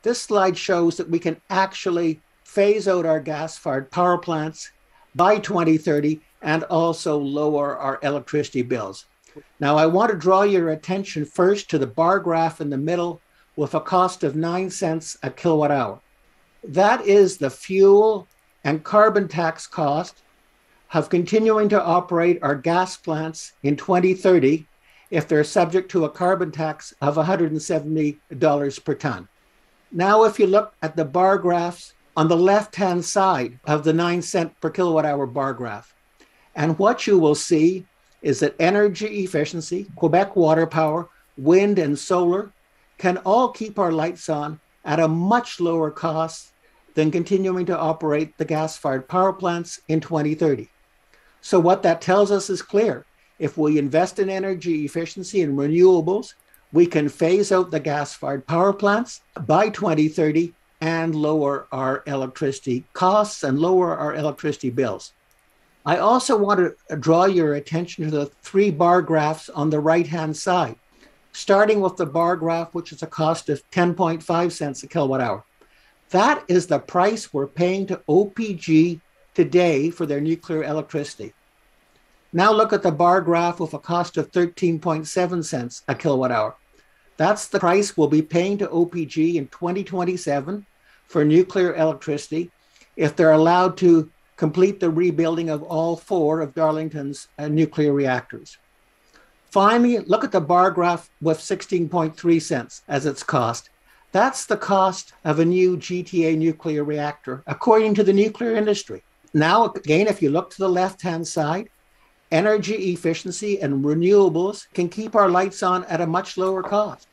This slide shows that we can actually phase out our gas-fired power plants by 2030 and also lower our electricity bills. Now, I want to draw your attention first to the bar graph in the middle with a cost of 9 cents a kilowatt hour. That is the fuel and carbon tax cost of continuing to operate our gas plants in 2030 if they're subject to a carbon tax of $170 per ton. Now, if you look at the bar graphs on the left-hand side of the 9 cent per kilowatt hour bar graph, and what you will see is that energy efficiency, Quebec water power, wind and solar can all keep our lights on at a much lower cost than continuing to operate the gas-fired power plants in 2030. So what that tells us is clear. If we invest in energy efficiency and renewables, we can phase out the gas-fired power plants by 2030 and lower our electricity costs and lower our electricity bills. I also want to draw your attention to the 3 bar graphs on the right-hand side, starting with the bar graph, which is a cost of 10.5 cents a kilowatt hour. That is the price we're paying to OPG today for their nuclear electricity. Now look at the bar graph with a cost of 13.7 cents a kilowatt hour. That's the price we'll be paying to OPG in 2027 for nuclear electricity if they're allowed to complete the rebuilding of all 4 of Darlington's nuclear reactors. Finally, look at the bar graph with 16.3 cents as its cost. That's the cost of a new GTA nuclear reactor, according to the nuclear industry. Now, again, if you look to the left-hand side, energy efficiency and renewables can keep our lights on at a much lower cost.